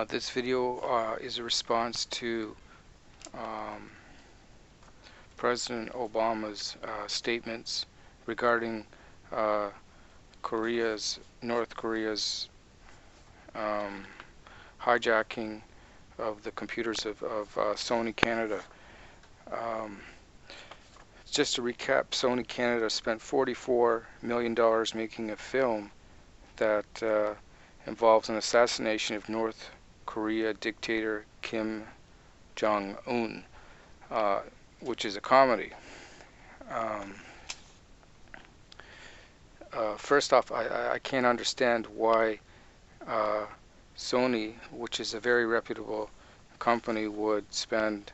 This video is a response to um, President Obama's statements regarding North Korea's hijacking of the computers of Sony Canada. Just to recap, Sony Canada spent $44 million making a film that involves an assassination of North Korea dictator Kim Jong-un, which is a comedy. First off, I can't understand why Sony, which is a very reputable company, would spend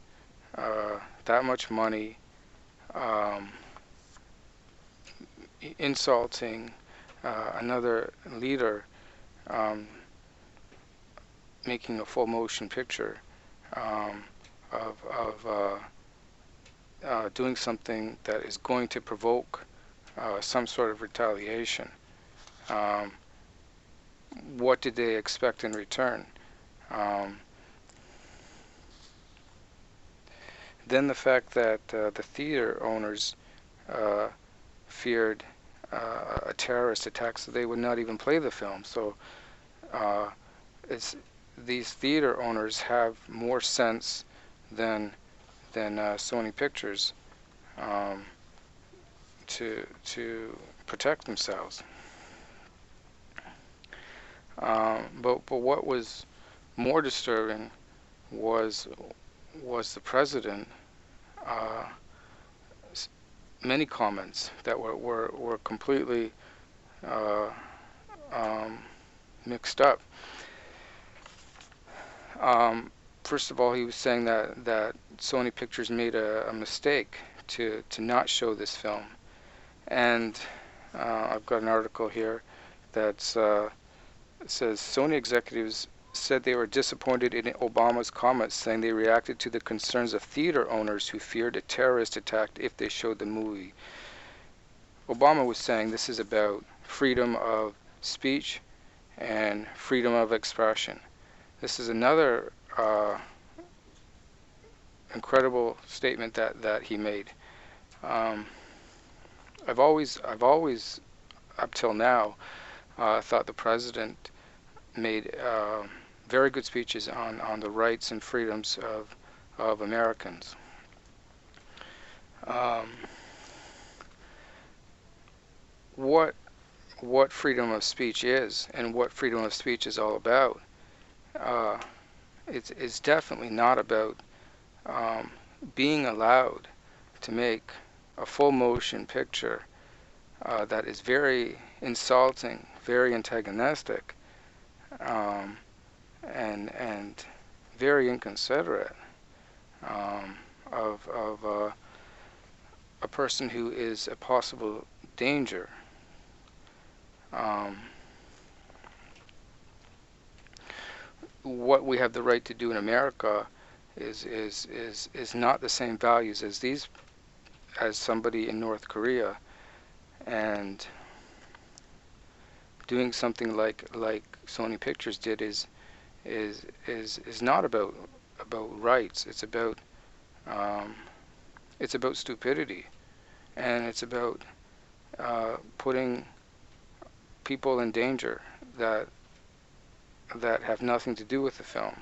that much money insulting another leader, making a full motion picture of doing something that is going to provoke some sort of retaliation. What did they expect in return? Then the fact that the theater owners feared a terrorist attack, so they would not even play the film. So these theater owners have more sense than Sony Pictures to protect themselves. But what was more disturbing was the president. Many comments that were completely mixed up. First of all, he was saying that Sony Pictures made a mistake to not show this film, and I've got an article here that says Sony executives said they were disappointed in Obama's comments, saying they reacted to the concerns of theater owners who feared a terrorist attack if they showed the movie. Obama was saying this is about freedom of speech and freedom of expression. This is another incredible statement that he made. I've always up till now thought the president made very good speeches on the rights and freedoms of Americans. What freedom of speech is, and what freedom of speech is all about, it's definitely not about being allowed to make a full motion picture that is very insulting, very antagonistic, and very inconsiderate of a person who is a possible danger. What we have the right to do in America is not the same values as somebody in North Korea, and doing something like Sony Pictures did is not about rights. It's about stupidity, and it's about putting people in danger that have nothing to do with the film.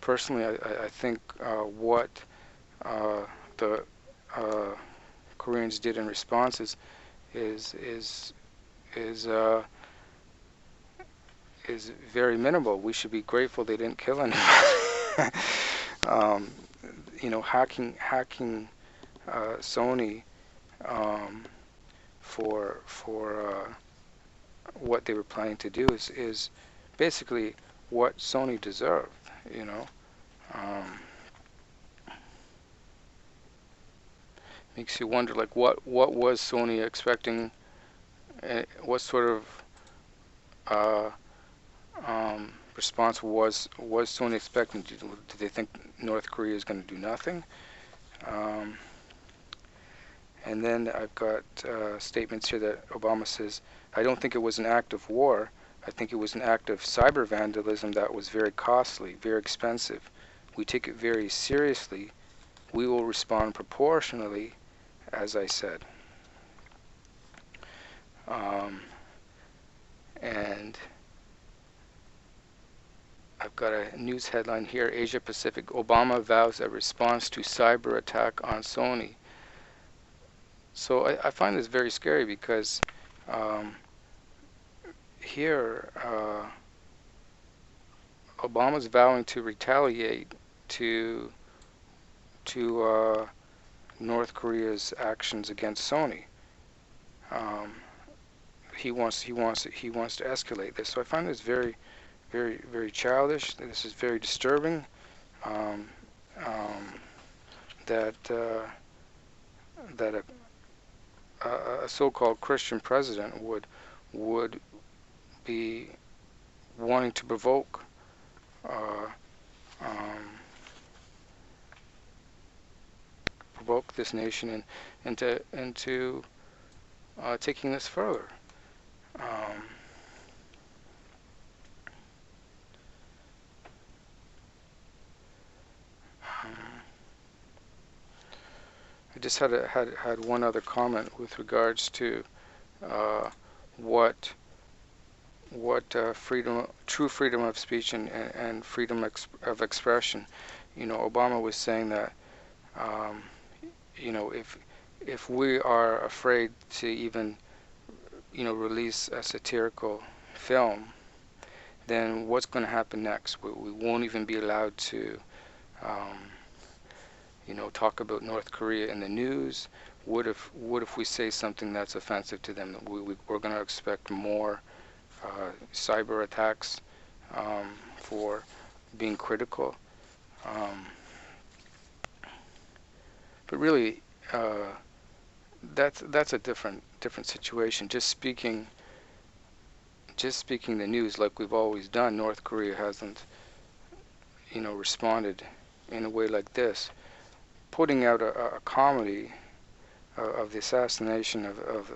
Personally, I think what the Koreans did in response is very minimal. We should be grateful they didn't kill anyone. Hacking Sony for what they were planning to do is basically what Sony deserved. Makes you wonder, like, what was Sony expecting? What sort of response was Sony expecting? Did they think North Korea is going to do nothing? And then I've got statements here that Obama says, I don't think it was an act of war. I think it was an act of cyber vandalism that was very costly, very expensive. We take it very seriously. We will respond proportionally, as I said. And I've got a news headline here, Asia Pacific, Obama vows a response to cyber attack on Sony. So I find this very scary because here Obama's vowing to retaliate to North Korea's actions against Sony. He wants to escalate this. So I find this very, very, very childish. This is very disturbing. That a so-called Christian president would be wanting to provoke this nation into taking this further. I just had one other comment with regards to what true freedom of speech and freedom of expression. Obama was saying that if we are afraid to even release a satirical film, then what's going to happen next? We won't even be allowed to talk about North Korea in the news. What if we say something that's offensive to them? We're going to expect more cyber attacks for being critical. But really, that's a different situation. Just speaking the news like we've always done. North Korea hasn't responded in a way like this. Putting out a comedy of the assassination of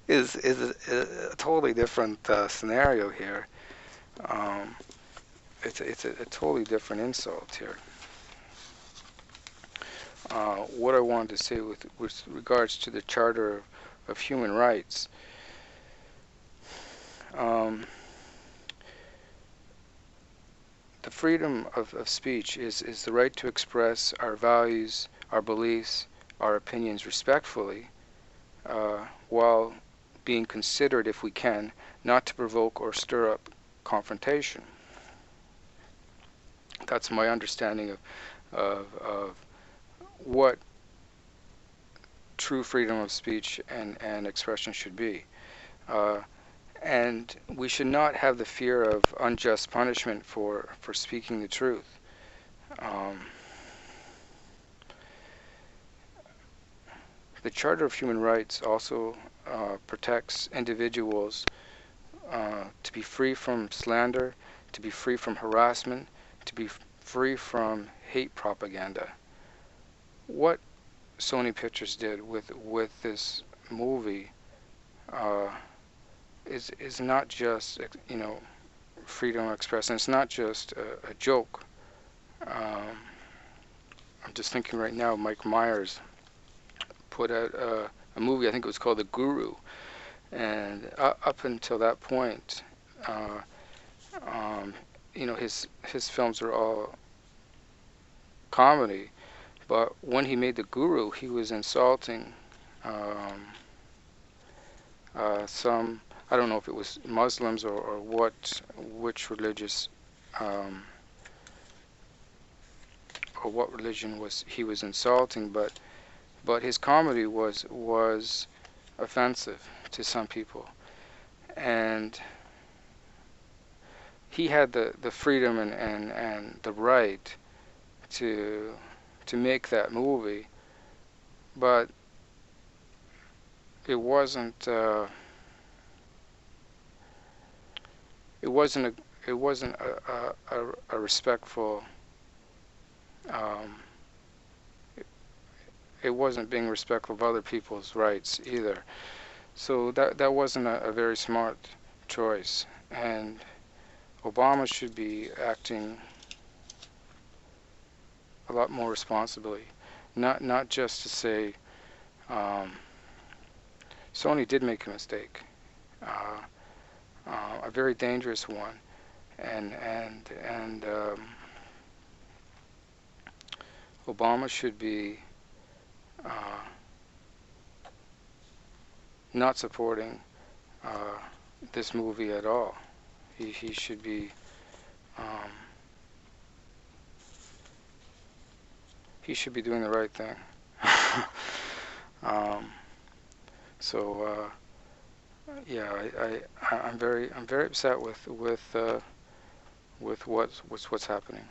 is a totally different scenario here. It's a totally different insult here. What I wanted to say with regards to the Charter of Human Rights, the freedom of speech is the right to express our values, our beliefs, our opinions respectfully, while being considerate, if we can, not to provoke or stir up confrontation. That's my understanding of what true freedom of speech and expression should be. And we should not have the fear of unjust punishment for speaking the truth. The Charter of Human Rights also protects individuals to be free from slander, to be free from harassment, to be free from hate propaganda. What Sony Pictures did with this movie is not just freedom of expression. It's not just a joke. I'm just thinking right now, Mike Myers put out a movie, I think it was called The Guru, and up until that point, his films are all comedy, but when he made The Guru, he was insulting some, I don't know if it was Muslims or which religious or what religion he was insulting, but his comedy was offensive to some people, and he had the freedom and the right to make that movie, but it wasn't a respectful it wasn't being respectful of other people's rights either. So that wasn't a very smart choice. And Obama should be acting a lot more responsibly, not just to say um, Sony did make a mistake, uh, a very dangerous one, and Obama should be uh, not supporting uh, this movie at all. He should be um, he should be doing the right thing. um, so yeah, I'm very upset with what's happening.